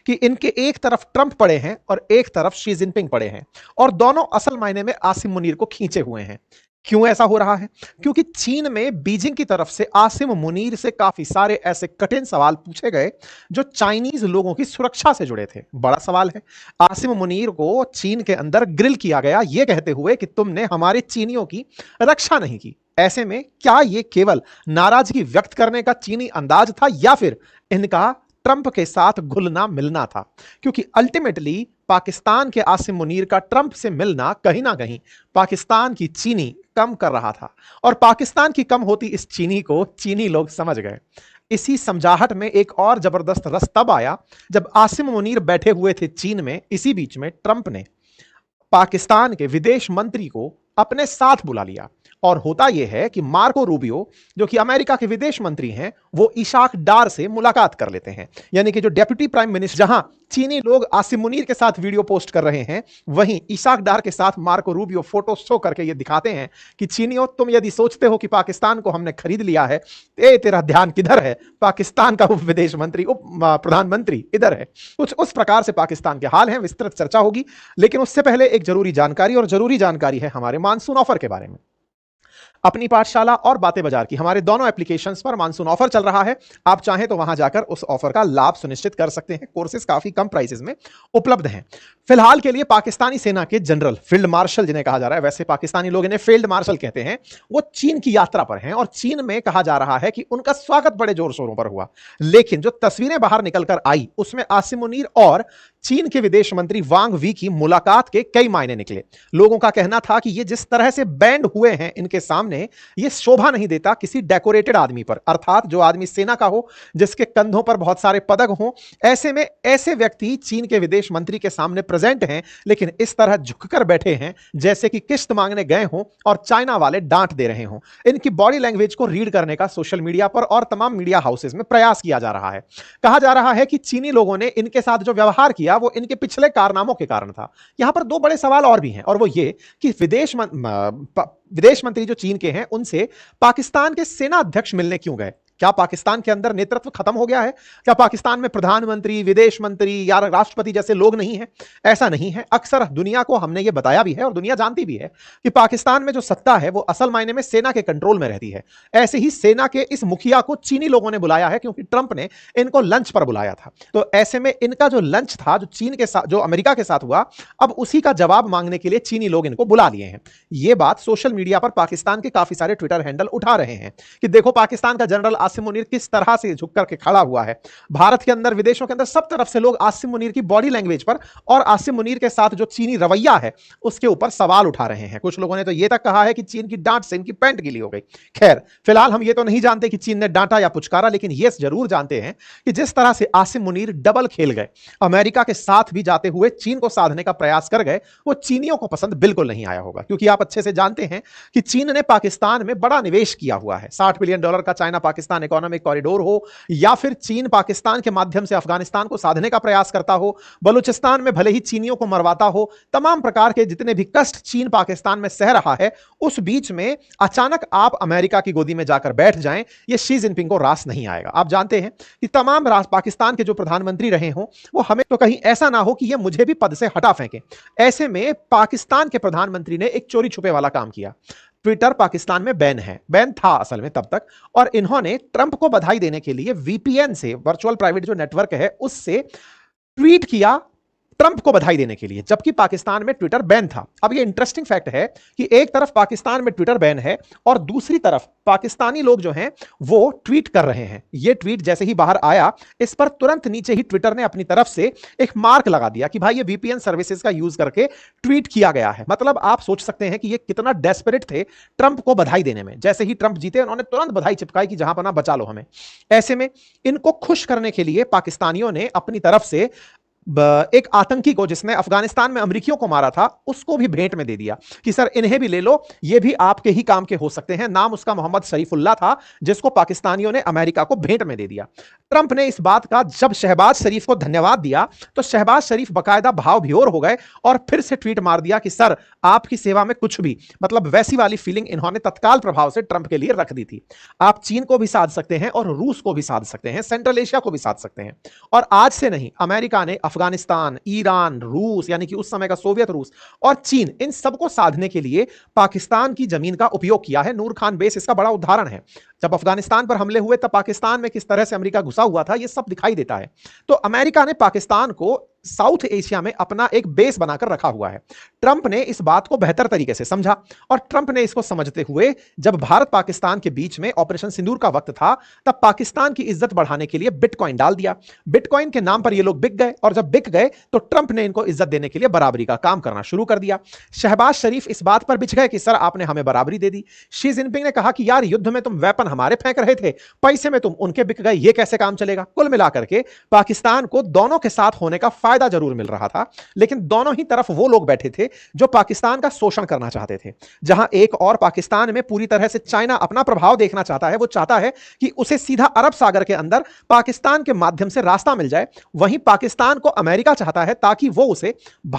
कि इनके एक तरफ ट्रंप पड़े हैं और एक तरफ शी जिनपिंग पड़े हैं, और दोनों असल मायने में आसिम मुनीर को खींचे हुए हैं। क्यों ऐसा हो रहा है? क्योंकि चीन में बीजिंग की तरफ से आसिम मुनीर से काफी सारे ऐसे कठिन सवाल पूछे गए जो चाइनीज लोगों की सुरक्षा से जुड़े थे। बड़ा सवाल है। आसिम मुनीर को चीन के अंदर ग्रिल किया गया, यह कहते हुए कि तुमने हमारे चीनियों की रक्षा नहीं की। ऐसे में क्या यह केवल नाराजगी व्यक्त करने का चीनी अंदाज था, या फिर इनका ट्रंप के साथ घुलना मिलना था? क्योंकि अल्टीमेटली पाकिस्तान के आसिम मुनीर का ट्रंप से मिलना कहीं ना कहीं पाकिस्तान की चीनी कम कर रहा था, और पाकिस्तान की कम होती इस चीनी को चीनी लोग समझ गए। इसी समझाहट में एक और जबरदस्त रस तब आया जब आसिम मुनीर बैठे हुए थे चीन में। इसी बीच में ट्रंप ने पाकिस्तान के विदेश मंत्री को अपने साथ बुला लिया, और होता यह है कि मार्को रूबियो जो कि अमेरिका के विदेश मंत्री हैं, वो इशाक डार से मुलाकात कर लेते हैं। यानी कि जो डेप्यूटी प्राइम मिनिस्टर, जहां चीनी लोग आसिम मुनीर के साथ वीडियो पोस्ट कर रहे हैं, वहीं इशाक डार के साथ मार्को रूबियो फोटो शो करके ये दिखाते हैं कि चीनियों, तुम यदि सोचते हो कि पाकिस्तान को हमने खरीद लिया है, तेरा ध्यान किधर है? पाकिस्तान का उप विदेश मंत्री, उप प्रधानमंत्री इधर है। कुछ उस प्रकार से पाकिस्तान के हाल हैं। विस्तृत चर्चा होगी, लेकिन उससे पहले एक जरूरी जानकारी, और जरूरी जानकारी है हमारे मानसून ऑफर के बारे में। अपनी पाठशाला और बातें बाजार की हमारे दोनों एप्लीकेशंस पर मानसून ऑफर चल रहा है। आप चाहें तो वहां जाकर उस ऑफर का लाभ सुनिश्चित कर सकते हैं। कोर्सेज काफी कम प्राइसेस में उपलब्ध हैं। फिलहाल के लिए पाकिस्तानी सेना के जनरल, फील्ड मार्शल जिन्हें कहा जा रहा है, वैसे पाकिस्तानी लोग इन्हें फील्ड मार्शल कहते हैं, वो चीन की यात्रा पर हैं, और चीन में कहा जा रहा है कि उनका स्वागत बड़े जोर शोरों पर हुआ। लेकिन जो तस्वीरें बाहर निकलकर आई, उसमें आसिम मुनीर और चीन के विदेश मंत्री वांग वी की मुलाकात के कई मायने निकले। लोगों का कहना था कि ये जिस तरह से बैंड हुए हैं इनके सामने, ये शोभा नहीं देता किसी डेकोरेटेड आदमी पर, अर्थात जो आदमी सेना का हो, जिसके कंधों पर बहुत सारे पदक हों। ऐसे में ऐसे व्यक्ति चीन के विदेश मंत्री के सामने प्रेजेंट हैं, लेकिन इस तरह झुककर बैठे हैं जैसे कि किस्त मांगने गए हों और चाइना वाले डांट दे रहे हों। इनकी बॉडी लैंग्वेज को रीड करने का सोशल मीडिया पर और तमाम मीडिया हाउसेज में प्रयास किया जा रहा है। कहा जा रहा है कि चीनी लोगों ने इनके साथ जो व्यवहार किया वो इनके पिछले कारनामों के कारण था। यहां पर दो बड़े सवाल और भी हैं, और वो ये कि विदेश मंत्री जो चीन के हैं, उनसे पाकिस्तान के सेना अध्यक्ष मिलने क्यों गए? क्या पाकिस्तान के अंदर नेतृत्व खत्म हो गया है? क्या पाकिस्तान में प्रधानमंत्री, विदेश मंत्री या राष्ट्रपति जैसे लोग नहीं हैं? ऐसा नहीं है। अक्सर दुनिया को हमने ये बताया भी है, और दुनिया जानती भी है कि पाकिस्तान में जो सत्ता है वो असल मायने में सेना के कंट्रोल में रहती है। ऐसे ही सेना के इस मुखिया को चीनी लोगों ने बुलाया है, क्योंकि ट्रंप ने इनको लंच पर बुलाया था। तो ऐसे में इनका जो लंच था, जो चीन के साथ, जो अमेरिका के साथ हुआ, अब उसी का जवाब मांगने के लिए चीनी लोग इनको बुला लिए हैं। ये बात सोशल मीडिया पर पाकिस्तान के काफी सारे ट्विटर हैंडल उठा रहे हैं कि देखो पाकिस्तान का जनरल आसिम मुनीर किस तरह से झुक करके खड़ा हुआ है। भारत के अंदर, विदेशों के अंदर, सब तरफ से लोग आसिम मुनीर की बॉडी लैंग्वेज पर और आसिम मुनीर के साथ जो चीनी रवैया है उसके ऊपर सवाल उठा रहे हैं। कुछ लोगों ने तो यह तक कहा है कि चीन की डांट से इनकी पैंट गीली हो गई। खैर, फिलहाल हम ये तो नहीं जानते कि चीन ने डांटा या पुचकारा, लेकिन यह जरूर जानते हैं कि जिस तरह से आसिम मुनीर डबल खेल गए, अमेरिका के साथ भी जाते हुए चीन को साधने का प्रयास कर गए, वो चीनियों को पसंद बिल्कुल नहीं आया होगा। क्योंकि आप अच्छे से जानते हैं कि चीन ने पाकिस्तान में बड़ा निवेश किया हुआ है। $60 बिलियन का चाइना पाकिस्तान इकोनॉमिक कॉरिडोर हो, या फिर चीन पाकिस्तान के माध्यम से अफगानिस्तान को साधने का प्रयास करता हो, बलूचिस्तान में भले ही चीनियों को मरवाता हो, तमाम प्रकार के जितने भी कष्ट चीन पाकिस्तान में सह रहा है, उस बीच में अचानक आप अमेरिका की गोदी में जाकर बैठ जाएं, यह शी जिनपिंग को रास नहीं आएगा। आप जानते हैं कि तमाम पाकिस्तान के जो प्रधानमंत्री रहे हों, वो हमें तो कहीं ऐसा ना हो कि यह मुझे भी पद से हटा फेंके। ऐसे में पाकिस्तान के प्रधानमंत्री ने एक चोरी छुपे वाला काम किया। ट्विटर पाकिस्तान में बैन था असल में तब तक, और इन्होंने ट्रंप को बधाई देने के लिए वीपीएन से, वर्चुअल प्राइवेट जो नेटवर्क है, उससे ट्वीट किया ट्रंप को बधाई देने के लिए, जबकि पाकिस्तान में ट्विटर बैन था। अब ये इंटरेस्टिंग फैक्ट है कि एक तरफ पाकिस्तान में ट्विटर बैन है और दूसरी तरफ पाकिस्तानी लोग जो हैं वो ट्वीट कर रहे हैं। ये ट्वीट जैसे ही बाहर आया, इस पर तुरंत नीचे ही ट्विटर ने अपनी तरफ से एक मार्क लगा दिया कि भाई ये वीपीएन सर्विसेज का यूज करके ट्वीट किया गया है। मतलब आप सोच सकते हैं कि ये कितना डेस्परेट थे ट्रंप को बधाई देने में। जैसे ही ट्रंप जीते, उन्होंने तुरंत बधाई चिपकाई कि जहां पना बचा लो हमें। ऐसे में इनको खुश करने के लिए पाकिस्तानियों ने अपनी तरफ से एक आतंकी को जिसने अफगानिस्तान में अमेरिकियों को मारा था, उसको भी भेंट में दे दिया कि सर इन्हें भी ले लो, ये भी आपके ही काम के हो सकते हैं। नाम उसका मोहम्मद शरीफुल्लाह था, जिसको पाकिस्तानियों ने अमेरिका को भेंट में दे दिया। ट्रंप ने इस बात का जब शहबाज शरीफ को धन्यवाद दिया तो शहबाज शरीफ बकायदा भाव विभोर हो गए और फिर से ट्वीट मार दिया कि सर आपकी सेवा में कुछ भी, मतलब वैसी वाली फीलिंग इन्होंने तत्काल प्रभाव से ट्रंप के लिए रख दी थी। आप चीन को भी साध सकते हैं और रूस को भी साध सकते हैं, सेंट्रल एशिया को भी साध सकते हैं। और आज से नहीं, अमेरिका ने अफगानिस्तान, ईरान, रूस यानी कि उस समय का सोवियत रूस और चीन, इन सबको साधने के लिए पाकिस्तान की जमीन का उपयोग किया है। नूर खान बेस इसका बड़ा उदाहरण है। जब अफगानिस्तान पर हमले हुए तब पाकिस्तान में किस तरह से अमेरिका घुसा हुआ था, यह सब दिखाई देता है। तो अमेरिका ने पाकिस्तान को साउथ एशिया में अपना एक बेस बनाकर रखा हुआ है। ट्रंप ने इस बात को बेहतर तरीके से समझा और ट्रंप ने इसको समझते हुए जब भारत पाकिस्तान के बीच में ऑपरेशन सिंदूर का वक्त था, तब पाकिस्तान की इज्जत बढ़ाने के लिए बिटकॉइन डाल दिया। बिटकॉइन के नाम पर ये लोग बिक गए और जब बिक गए तो ट्रंप ने इनको इज्जत देने के लिए बराबरी का काम करना शुरू कर दिया। शहबाज शरीफ इस बात पर बिछ गए कि सर आपने हमें बराबरी दे दी। शी जिनपिंग ने कहा कि यार युद्ध में तुम वेपन हमारे फेंक रहे थे, पैसे में तुम उनके बिक गए, ये कैसे काम चलेगा। कुल मिलाकर के पाकिस्तान को दोनों के साथ होने का फायदा जरूर मिल रहा था, लेकिन दोनों ही तरफ वो लोग बैठे थे जो पाकिस्तान का शोषण करना चाहते थे। जहां एक और पाकिस्तान में पूरी तरह से चाइना अपना प्रभाव देखना चाहता है, वो चाहता है कि उसे सीधा अरब सागर के अंदर पाकिस्तान के माध्यम से रास्ता मिल जाए। वहीं पाकिस्तान को अमेरिका चाहता है ताकि वो उसे,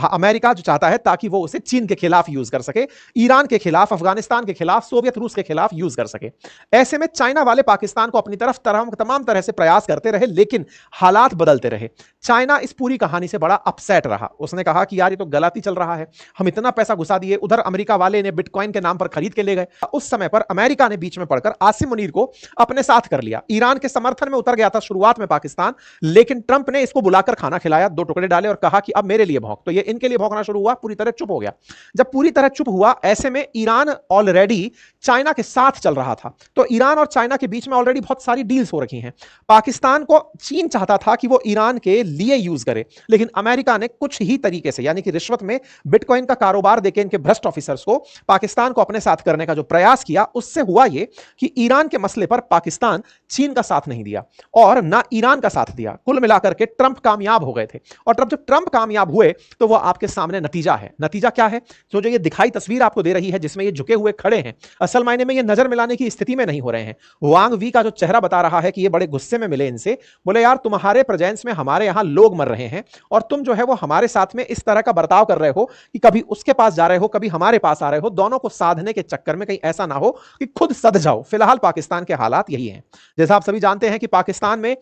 अमेरिका जो चाहता है ताकि वो उसे चीन के खिलाफ यूज कर सके, ईरान के खिलाफ, अफगानिस्तान के खिलाफ, सोवियत रूस के खिलाफ यूज कर सके। ऐसे में चाइना वाले पाकिस्तान को अपनी तरफ तमाम तरह से प्रयास करते रहे, लेकिन हालात बदलते रहे। चाइना इस पूरी कहानी से बड़ा अपसेट रहा। उसने कहा कि यार ये तो गलत ही चल रहा है, हम इतना पैसा घुसा दिए, उधर अमेरिका वाले ने बिटकॉइन के नाम पर खरीद के ले गए। उस समय पर अमेरिका ने बीच में पड़कर आसिम मुनीर को अपने साथ कर लिया। ईरान के समर्थन में उतर गया था शुरुआत में पाकिस्तान, लेकिन ट्रंप ने इसको बुलाकर खाना खिलाया, 2 टुकड़े डाले और कहा कि अब मेरे लिए भौंक। तो ये इनके लिए भौंकना शुरू हुआ, पूरी तरह चुप हो गया। जब पूरी तरह चुप हुआ, ऐसे में ईरान ऑलरेडी चाइना के साथ चल रहा था, तो ईरान और चाइना के बीच में ऑलरेडी बहुत सारी डील्स हो रखी हैं। पाकिस्तान को चीन चाहता था कि वो ईरान के लिए यूज करे, लेकिन अमेरिका ने कुछ ही तरीके से, यानी कि रिश्वत में बिटकॉइन का कारोबार देके इनके भ्रष्ट ऑफिसर्स को पाकिस्तान को अपने साथ करने का जो प्रयास किया, उससे हुआ ये कि ईरान के मसले पर पाकिस्तान चीन का साथ नहीं दिया और ना ईरान का साथ दिया। कुल मिलाकर के ट्रंप कामयाब हो गए थे। और जब ट्रंप कामयाब हुए तो वो आपके सामने नतीजा है। नतीजा क्या है? तो जो ये दिखाई तस्वीर आपको दे रही है, जिसमें ये झुके हुए खड़े हैं, असल मायने में ये नजर मिलाने की स्थिति में नहीं हो रहे हैं। वांग वी का जो चेहरा बता रहा है कि ये बड़े गुस्से में मिले इनसे, बोले यार तुम्हारे प्रेजेंस में हमारे यहां लोग मर रहे हैं और तुम जो है वो हमारे साथ में इस तरह का बर्ताव कर रहे हो कि कभी उसके पास जा रहे हो, कभी हमारे पास आ रहे हो। दोनों को साधने के चक्कर में कहीं ऐसा ना हो कि खुद सध जाओ। फिलहाल पाकिस्तान के हालात यही हैं। जैसा आप सभी जानते हैं कि पाकिस्तान में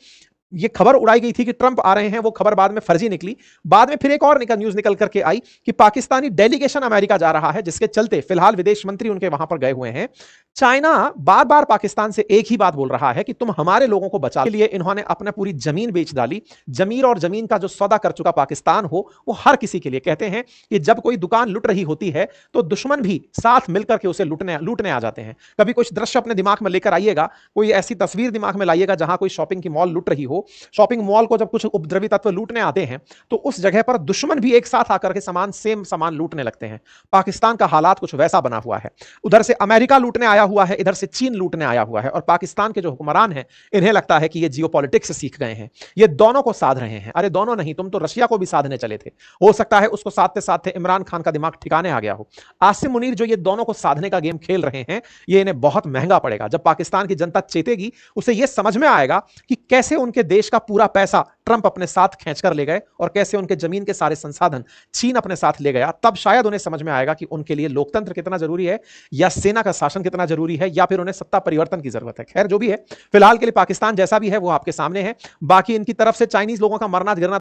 ये खबर उड़ाई गई थी कि ट्रंप आ रहे हैं, वो खबर बाद में फर्जी निकली। बाद में फिर एक और न्यूज निकल करके आई कि पाकिस्तानी डेलीगेशन अमेरिका जा रहा है, जिसके चलते फिलहाल विदेश मंत्री उनके वहां पर गए हुए हैं। चाइना बार बार पाकिस्तान से एक ही बात बोल रहा है कि तुम हमारे लोगों को बचा के लिए इन्होंने अपना पूरी जमीन बेच डाली। जमीन और जमीन का जो सौदा कर चुका पाकिस्तान हो, वो हर किसी के लिए। कहते हैं कि जब कोई दुकान लुट रही होती है तो दुश्मन भी साथ मिलकर के उसे लूटने आ जाते हैं। कभी कुछ दृश्य अपने दिमाग में लेकर आइएगा, कोई ऐसी तस्वीर दिमाग में लाइएगा जहां कोई शॉपिंग की मॉल लुट रही हो। शॉपिंग मॉल को जब कुछ उपद्रवी तत्व लूटने आते हैं तो उस जगह पर दुश्मन भी एक साथ आकर के सेम सामान लूटने लगते हैं। पाकिस्तान का हालात कुछ वैसा बना हुआ है। उधर से अमेरिका लूटने आया हुआ है, इधर से चीन लूटने आया हुआ है, और पाकिस्तान के जो हुक्मरान हैं इन्हें लगता है कि ये जियोपॉलिटिक्स सीख गए हैं, ये दोनों को साध रहे हैं। अरे दोनों नहीं, तुम तो रशिया को भी साधने चले थे। हो सकता है उसको साधते साधते इमरान खान का दिमाग ठिकाने आ गया हो। आसिम मुनीर जो ये दोनों को साधने का गेम खेल रहे हैं, ये इन्हें बहुत महंगा पड़ेगा। जब पाकिस्तान की जनता चेतेगी, उसे यह समझ में आएगा कि कैसे उनके देश का पूरा पैसा ट्रंप अपने साथ खींचकर ले गए और कैसे उनके जमीन के सारे संसाधन चीन अपने साथ ले गया। तब शायद उन्हें समझ में आएगा कि उनके लिए लोकतंत्र कितना जरूरी है, या सेना का शासन कितना जरूरी है, या फिर उन्हें सत्ता परिवर्तन की जरूरत है। खैर जो भी है, फिलहाल के लिए पाकिस्तान जैसा भी है वो आपके सामने है। बाकी इनकी तरफ से चाइनीज लोगों का मरना गिरना